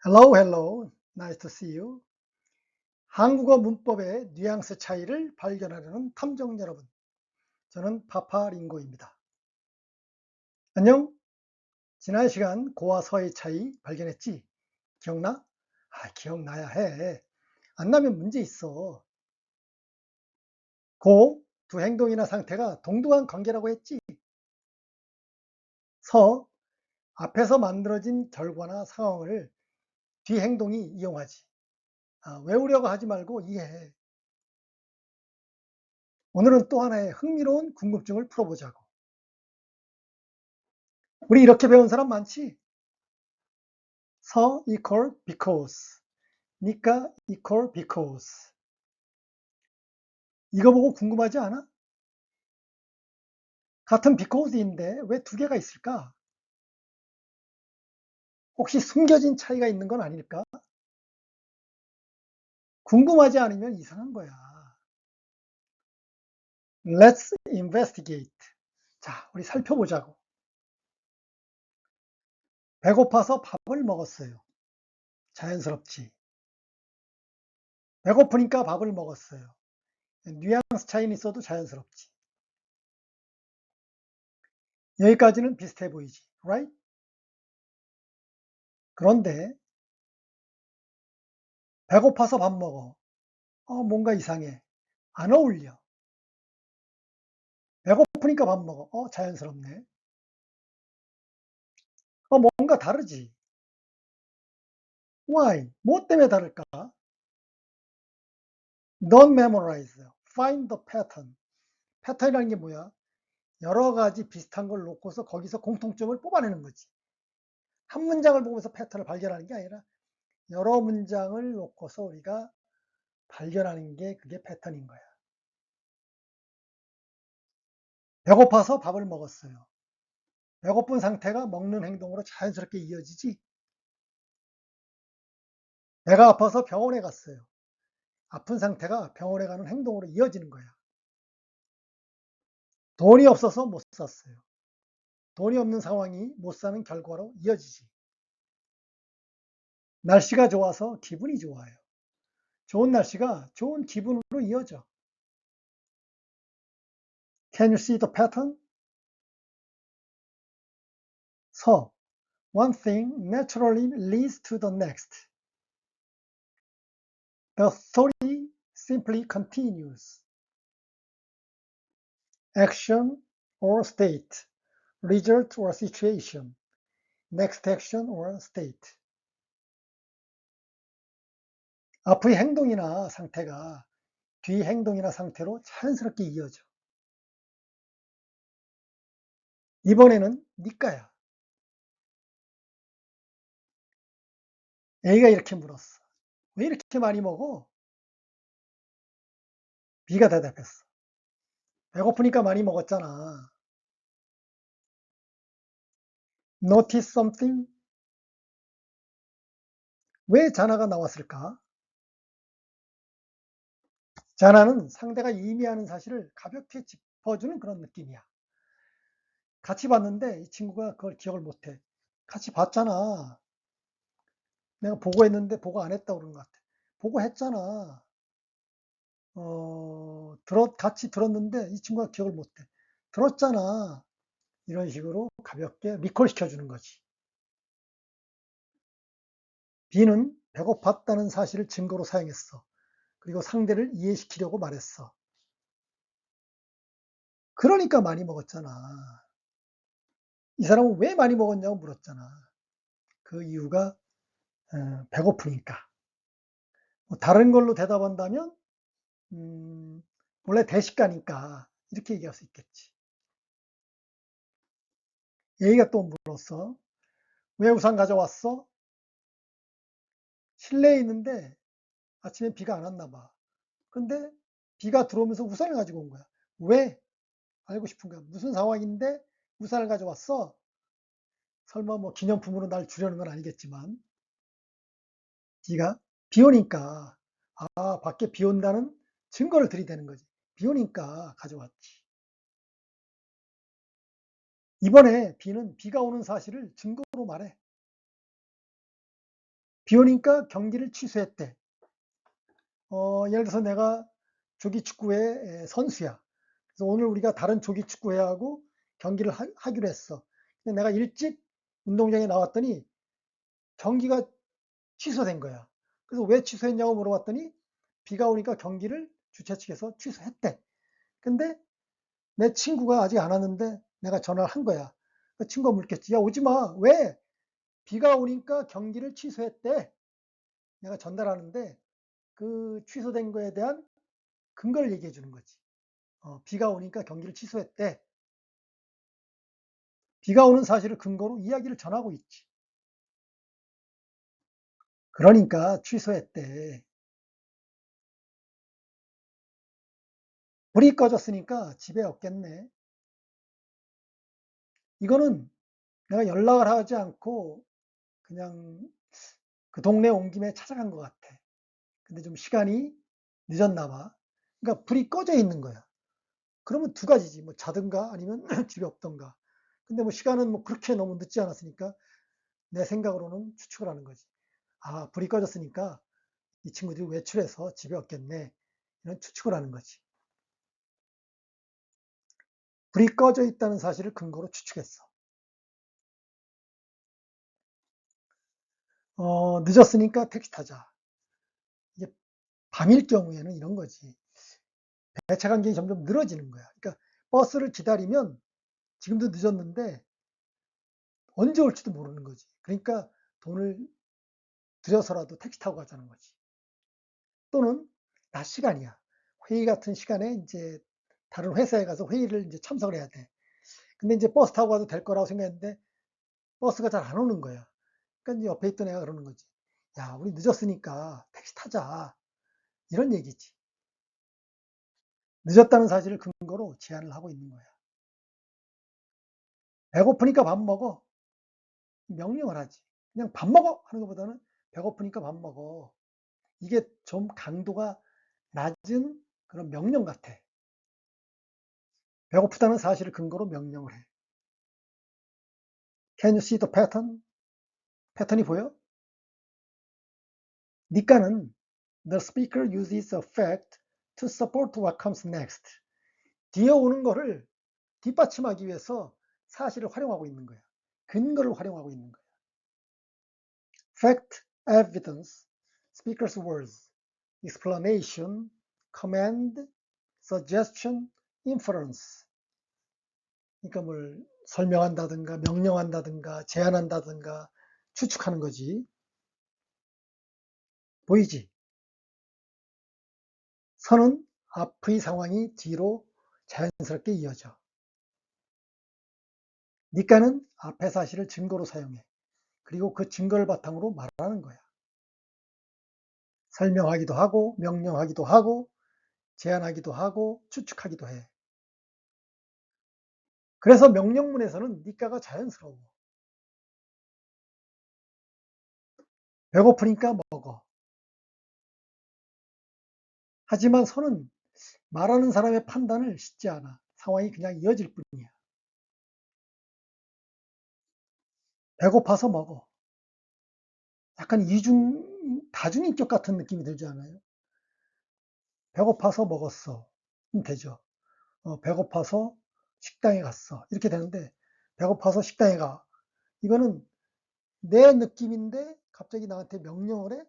Hello, hello. Nice to see you. 한국어 문법의 뉘앙스 차이를 발견하려는 탐정 여러분. 저는 파파링고입니다. 안녕? 지난 시간 고와 서의 차이 발견했지? 기억나? 기억나야 해. 안 나면 문제 있어. 고, 두 행동이나 상태가 동등한 관계라고 했지? 서, 앞에서 만들어진 결과나 상황을 뒤 행동이 이용하지. 외우려고 하지 말고 이해해. 오늘은 또 하나의 흥미로운 궁금증을 풀어보자고. 우리 이렇게 배운 사람 많지? 서 equal because, 니까 equal because. 이거 보고 궁금하지 않아? 같은 because인데 왜 두 개가 있을까? 혹시 숨겨진 차이가 있는 건 아닐까? 궁금하지 않으면 이상한 거야. Let's investigate. 자, 우리 살펴보자고. 배고파서 밥을 먹었어요. 자연스럽지. 배고프니까 밥을 먹었어요. 뉘앙스 차이는 있어도 자연스럽지. 여기까지는 비슷해 보이지. Right? 그런데 배고파서 밥 먹어. 뭔가 이상해. 안 어울려. 배고프니까 밥 먹어. 자연스럽네. 뭔가 다르지. Why? 뭐 때문에 다를까? Don't memorize. Find the pattern. 패턴이라는 게 뭐야? 여러 가지 비슷한 걸 놓고서 거기서 공통점을 뽑아내는 거지. 한 문장을 보면서 패턴을 발견하는 게 아니라 여러 문장을 놓고서 우리가 발견하는 게 그게 패턴인 거야. 배고파서 밥을 먹었어요. 배고픈 상태가 먹는 행동으로 자연스럽게 이어지지. 배가 아파서 병원에 갔어요. 아픈 상태가 병원에 가는 행동으로 이어지는 거야. 돈이 없어서 못 샀어요. 돈이 없는 상황이 못 사는 결과로 이어지지. 날씨가 좋아서 기분이 좋아요. 좋은 날씨가 좋은 기분으로 이어져. Can you see the pattern? 서, one thing naturally leads to the next. The story simply continues. Action or state, result or situation, next action or state. 앞의 행동이나 상태가 뒤 행동이나 상태로 자연스럽게 이어져. 이번에는 니까야. A가 이렇게 물었어. 왜 이렇게 많이 먹어? B가 대답했어. 배고프니까 많이 먹었잖아. Notice something? 왜 자나가 나왔을까? 자나는 상대가 의미하는 사실을 가볍게 짚어주는 그런 느낌이야. 같이 봤는데 이 친구가 그걸 기억을 못해. 같이 봤잖아. 내가 보고했는데 보고 안 했다고 그런 것 같아. 보고했잖아. 같이 들었는데 이 친구가 기억을 못해. 들었잖아. 이런 식으로 가볍게 리콜 시켜주는 거지. B는 배고팠다는 사실을 증거로 사용했어. 그리고 상대를 이해시키려고 말했어. 그러니까 많이 먹었잖아. 이 사람은 왜 많이 먹었냐고 물었잖아. 그 이유가 배고프니까. 다른 걸로 대답한다면 원래 대식가니까 이렇게 얘기할 수 있겠지. A가 또 물었어. 왜 우산 가져왔어? 실내에 있는데 아침에 비가 안 왔나 봐. 근데 비가 들어오면서 우산을 가지고 온 거야. 왜? 알고 싶은 거야. 무슨 상황인데 우산을 가져왔어? 설마 뭐 기념품으로 날 주려는 건 아니겠지만 D가 비 오니까 밖에 비 온다는 증거를 들이대는 거지. 비 오니까 가져왔지. 이번에 B는 비가 오는 사실을 증거로 말해. 비 오니까 경기를 취소했대. 예를 들어서 내가 조기 축구회 선수야. 그래서 오늘 우리가 다른 조기 축구회하고 경기를 하기로 했어. 근데 내가 일찍 운동장에 나왔더니 경기가 취소된 거야. 그래서 왜 취소했냐고 물어봤더니 비가 오니까 경기를 주최 측에서 취소했대. 근데 내 친구가 아직 안 왔는데 내가 전화를 한 거야. 그 친구가 물겠지. 야, 오지 마. 왜? 비가 오니까 경기를 취소했대. 내가 전달하는데 그 취소된 거에 대한 근거를 얘기해 주는 거지. 비가 오니까 경기를 취소했대. 비가 오는 사실을 근거로 이야기를 전하고 있지. 그러니까 취소했대. 불이 꺼졌으니까 집에 없겠네. 이거는 내가 연락을 하지 않고 그냥 그 동네 온 김에 찾아간 것 같아. 근데 좀 시간이 늦었나 봐. 그러니까 불이 꺼져 있는 거야. 그러면 두 가지지. 뭐 자든가 아니면 집에 없던가. 근데 뭐 시간은 뭐 그렇게 너무 늦지 않았으니까 내 생각으로는 추측을 하는 거지. 아, 불이 꺼졌으니까 이 친구들이 외출해서 집에 없겠네. 이런 추측을 하는 거지. 불이 꺼져 있다는 사실을 근거로 추측했어. 늦었으니까 택시 타자. 이게 밤일 경우에는 이런 거지. 배차 간격이 점점 늘어지는 거야. 그러니까 버스를 기다리면 지금도 늦었는데 언제 올지도 모르는 거지. 그러니까 돈을 들여서라도 택시 타고 가자는 거지. 또는 낮 시간이야. 회의 같은 시간에 이제 다른 회사에 가서 회의를 이제 참석을 해야 돼. 근데 이제 버스 타고 가도 될 거라고 생각했는데 버스가 잘 안 오는 거야. 그러니까 이제 옆에 있던 애가 그러는 거지. 야, 우리 늦었으니까 택시 타자. 이런 얘기지. 늦었다는 사실을 근거로 제안을 하고 있는 거야. 배고프니까 밥 먹어. 명령을 하지. 그냥 밥 먹어 하는 것보다는 배고프니까 밥 먹어. 이게 좀 강도가 낮은 그런 명령 같아. 배고프다는 사실을 근거로 명령을 해. Can you see the pattern? 패턴이 보여? 니까는 the speaker uses a fact to support what comes next. 뒤에 오는 거를 뒷받침하기 위해서 사실을 활용하고 있는 거야. 근거를 활용하고 있는 거야. Fact, evidence, speaker's words, explanation, command, suggestion, inference. 그러니까 뭘 설명한다든가 명령한다든가 제안한다든가 추측하는 거지. 보이지? 선은 앞의 상황이 뒤로 자연스럽게 이어져. 니까는 앞의 사실을 증거로 사용해. 그리고 그 증거를 바탕으로 말하는 거야. 설명하기도 하고 명령하기도 하고 제안하기도 하고 추측하기도 해. 그래서 명령문에서는 니까가 자연스러워. 배고프니까 먹어. 하지만 선은 말하는 사람의 판단을 싣지 않아. 상황이 그냥 이어질 뿐이야. 배고파서 먹어. 약간 다중인격 같은 느낌이 들지 않아요? 배고파서 먹었어. 되죠. 배고파서 식당에 갔어. 이렇게 되는데, 배고파서 식당에 가. 이거는 내 느낌인데 갑자기 나한테 명령을 해?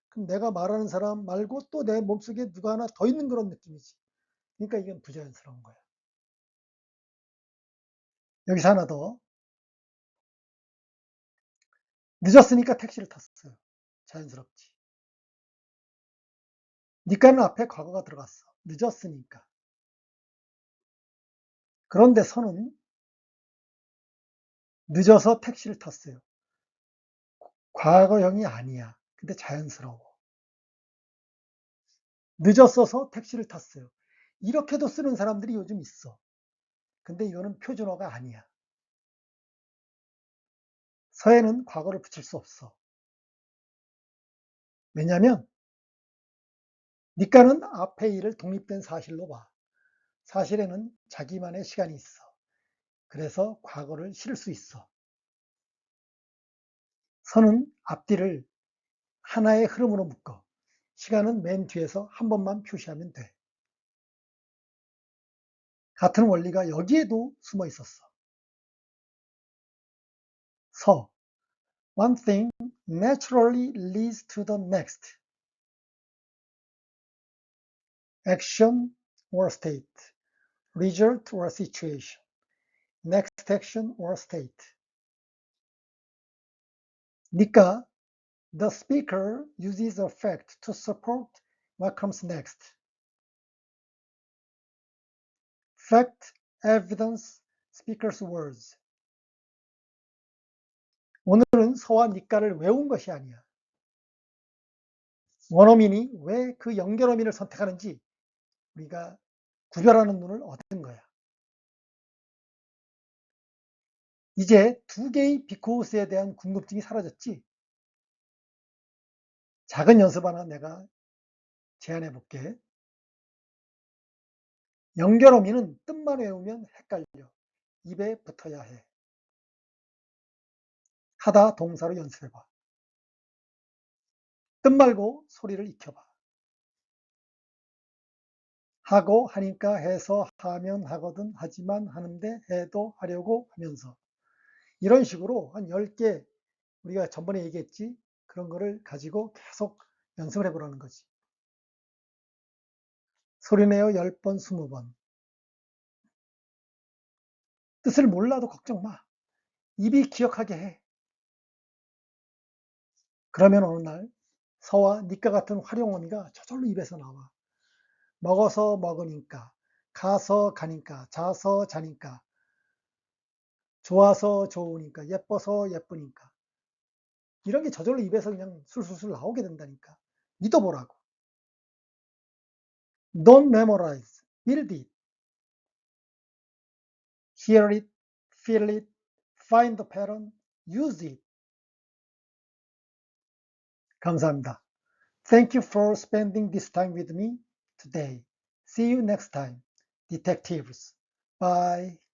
그럼 내가 말하는 사람 말고 또 내 몸속에 누가 하나 더 있는 그런 느낌이지. 그러니까 이건 부자연스러운 거야. 여기서 하나 더. 늦었으니까 택시를 탔어요. 자연스럽지. 니까는 앞에 과거가 들어갔어. 늦었으니까. 그런데 선은 늦어서 택시를 탔어요. 과거형이 아니야. 근데 자연스러워. 늦었어서 택시를 탔어요. 이렇게도 쓰는 사람들이 요즘 있어. 근데 이거는 표준어가 아니야. 서에는 과거를 붙일 수 없어. 왜냐하면 니까는 앞에 일을 독립된 사실로 봐. 사실에는 자기만의 시간이 있어. 그래서 과거를 실을 수 있어. 선은 앞뒤를 하나의 흐름으로 묶어. 시간은 맨 뒤에서 한 번만 표시하면 돼. 같은 원리가 여기에도 숨어 있었어. 서. One thing naturally leads to the next. Action or state. Result or situation. Next action or state. 니까 the speaker uses a fact to support what comes next. Fact, evidence, speaker's words. 오늘은 서와 니까를 외운 것이 아니야. 원어민이 왜 그 연결어민을 선택하는지 우리가 구별하는 눈을 얻은 거야. 이제 두 개의 비코스에 대한 궁금증이 사라졌지? 작은 연습 하나 내가 제안해 볼게. 연결어민은 뜻만 외우면 헷갈려. 입에 붙어야 해. 하다 동사로 연습해봐. 뜻 말고 소리를 익혀봐. 하고 하니까 해서 하면 하거든 하지만 하는데 해도 하려고 하면서 이런 식으로 한 10개 우리가 전번에 얘기했지 그런 거를 가지고 계속 연습을 해보라는 거지. 소리내어 10번 20번. 뜻을 몰라도 걱정 마. 입이 기억하게 해. 그러면 어느 날 서와 니까 같은 활용어미가 저절로 입에서 나와. 먹어서 먹으니까, 가서 가니까, 자서 자니까, 좋아서 좋으니까, 예뻐서 예쁘니까. 이런 게 저절로 입에서 그냥 술술술 나오게 된다니까. 믿어보라고. Don't memorize, build it. Hear it, feel it, find the pattern, use it. 감사합니다. Thank you for spending this time with me today. See you next time, detectives. Bye.